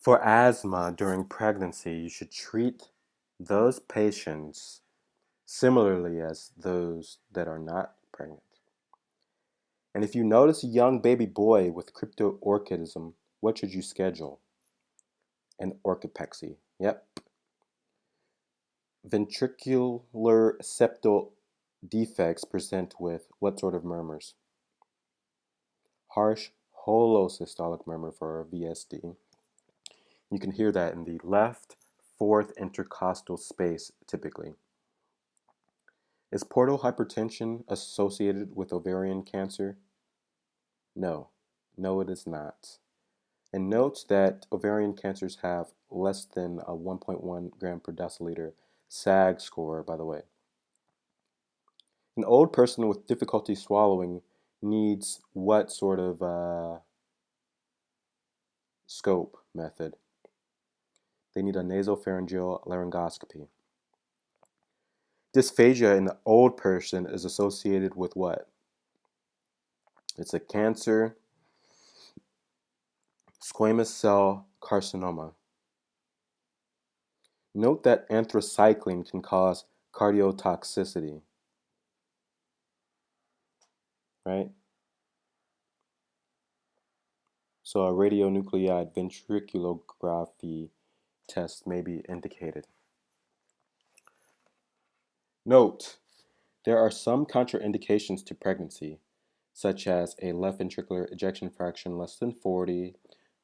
For asthma during pregnancy, you should treat those patients similarly as those that are not pregnant. And if you notice a young baby boy with cryptorchidism, what should you schedule? An orchopexy. Yep. Ventricular septal defects present with what sort of murmurs? Harsh holosystolic murmur for VSD. You can hear that in the left fourth intercostal space typically. Is portal hypertension associated with ovarian cancer? No. No, it is not. And note that ovarian cancers have less than a 1.1 gram per deciliter SAG score, by the way. An old person with difficulty swallowing needs what sort of scope method? They need a nasopharyngeal laryngoscopy. Dysphagia in the old person is associated with what? It's a cancer, squamous cell carcinoma. Note that anthracycline can cause cardiotoxicity, right? So a radionuclide ventriculography test may be indicated. Note, there are some contraindications to pregnancy, such as a left ventricular ejection fraction less than 40,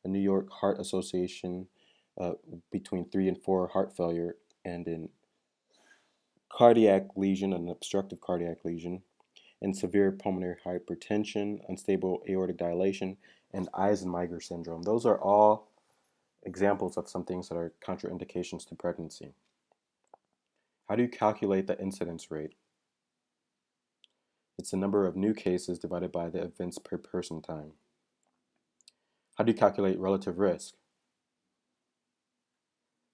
a New York Heart Association between 3 and 4 heart failure, and an cardiac lesion, an obstructive cardiac lesion, and severe pulmonary hypertension, unstable aortic dilation, and Eisenmenger syndrome. Those are all examples of some things that are contraindications to pregnancy. How do you calculate the incidence rate? It's the number of new cases divided by the events per person time. How do you calculate relative risk?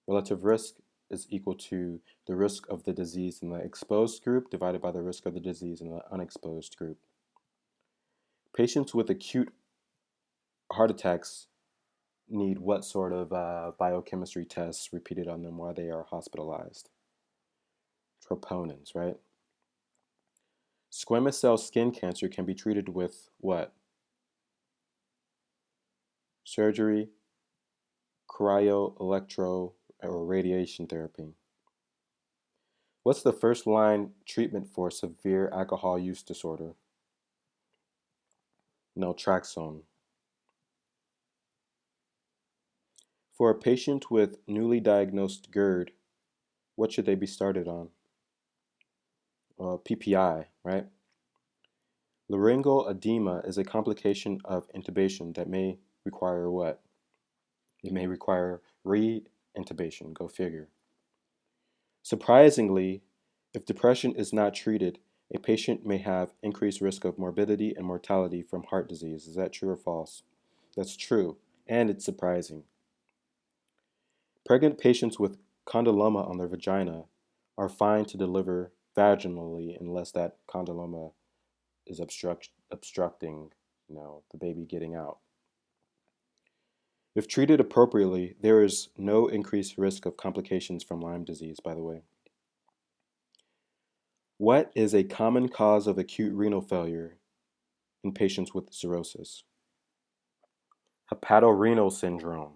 Relative risk is equal to the risk of the disease in the exposed group divided by the risk of the disease in the unexposed group. Patients with acute heart attacks need what sort of biochemistry tests repeated on them while they are hospitalized? Troponins, right? Squamous cell skin cancer can be treated with what? Surgery, cryo, electro, or radiation therapy. What's the first line treatment for severe alcohol use disorder? Naltrexone. For a patient with newly diagnosed GERD, what should they be started on? PPI, right? Laryngeal edema is a complication of intubation that may require what? It may require re-intubation, go figure. Surprisingly, if depression is not treated, a patient may have increased risk of morbidity and mortality from heart disease. Is that true or false? That's true, and it's surprising. Pregnant patients with condyloma on their vagina are fine to deliver vaginally unless that condyloma is obstructing, the baby getting out. If treated appropriately, there is no increased risk of complications from Lyme disease, by the way. What is a common cause of acute renal failure in patients with cirrhosis? Hepatorenal syndrome.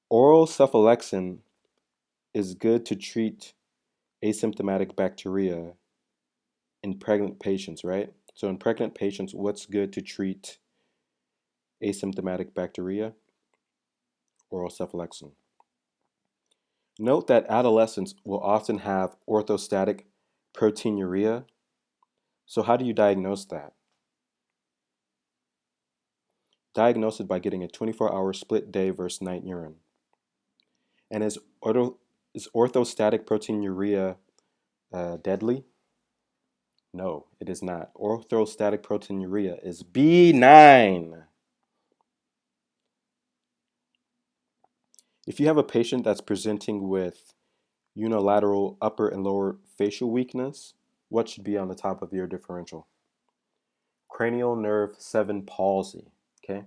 Oral cephalexin is good to treat asymptomatic bacteria in pregnant patients, right? So in pregnant patients, what's good to treat asymptomatic bacteria? Oral cephalexin. Note that adolescents will often have orthostatic proteinuria. So how do you diagnose that? Diagnose it by getting a 24-hour split day versus night urine. And is orthostatic proteinuria deadly? No, it is not. Orthostatic proteinuria is benign. If you have a patient that's presenting with unilateral upper and lower facial weakness, what should be on the top of your differential? Cranial nerve 7 palsy, okay?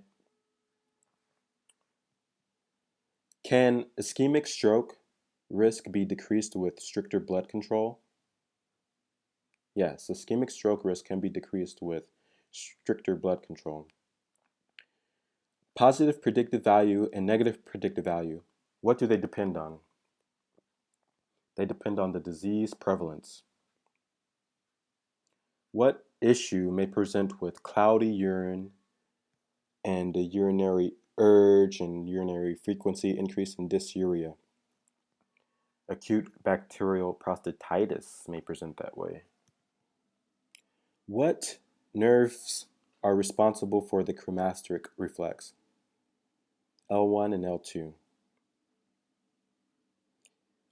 Can ischemic stroke risk be decreased with stricter blood control? Yes, ischemic stroke risk can be decreased with stricter blood control. Positive predictive value and negative predictive value. What do they depend on? They depend on the disease prevalence. What issue may present with cloudy urine and the urinary urge and urinary frequency increase in dysuria? Acute bacterial prostatitis may present that way. What nerves are responsible for the cremasteric reflex? L1 and L2.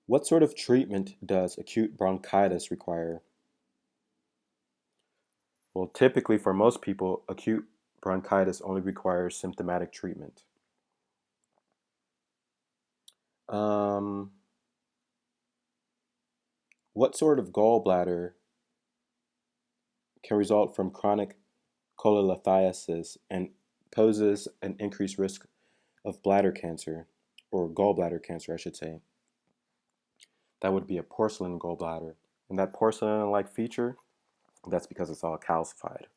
What sort of treatment does acute bronchitis require? Well, typically for most people, acute bronchitis only requires symptomatic treatment. What sort of gallbladder can result from chronic cholelithiasis and poses an increased risk of bladder cancer, or gallbladder cancer, I should say? That would be a porcelain gallbladder. And that porcelain-like feature, that's because it's all calcified.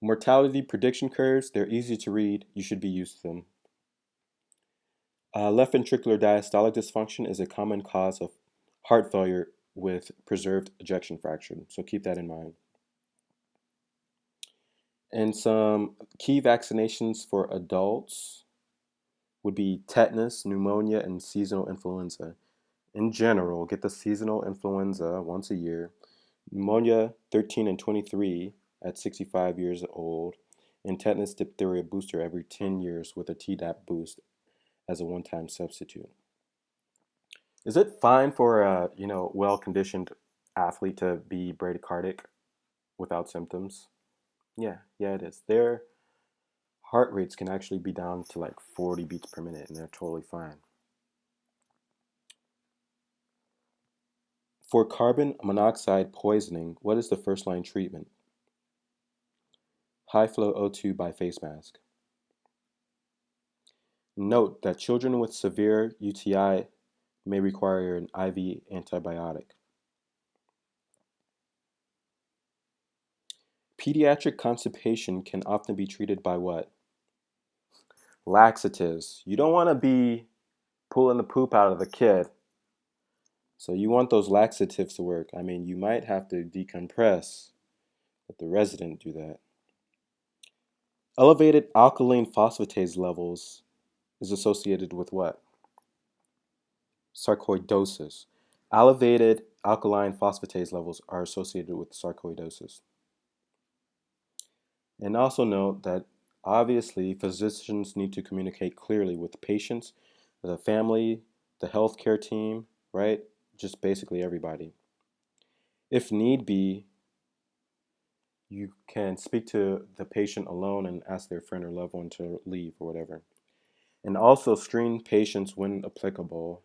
Mortality prediction curves, they're easy to read. You should be used to them. Left ventricular diastolic dysfunction is a common cause of heart failure with preserved ejection fraction, so keep that in mind. And some key vaccinations for adults would be tetanus, pneumonia, and seasonal influenza. In general, get the seasonal influenza once a year, pneumonia 13 and 23 at 65 years old, and tetanus diphtheria booster every 10 years with a Tdap boost as a one-time substitute. Is it fine for a well-conditioned athlete to be bradycardic without symptoms? Yeah, it is. Their heart rates can actually be down to like 40 beats per minute, and they're totally fine. For carbon monoxide poisoning, what is the first-line treatment? High-flow O2 by face mask. Note that children with severe UTI may require an IV antibiotic. Pediatric constipation can often be treated by what? Laxatives. You don't want to be pulling the poop out of the kid. So you want those laxatives to work. I mean, you might have to decompress, let the resident do that. Elevated alkaline phosphatase levels is associated with what? Sarcoidosis. Elevated alkaline phosphatase levels are associated with sarcoidosis. And also note that obviously physicians need to communicate clearly with patients, the family, the healthcare team, right? Just basically everybody. If need be, you can speak to the patient alone and ask their friend or loved one to leave or whatever. And also screen patients when applicable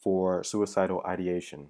for suicidal ideation.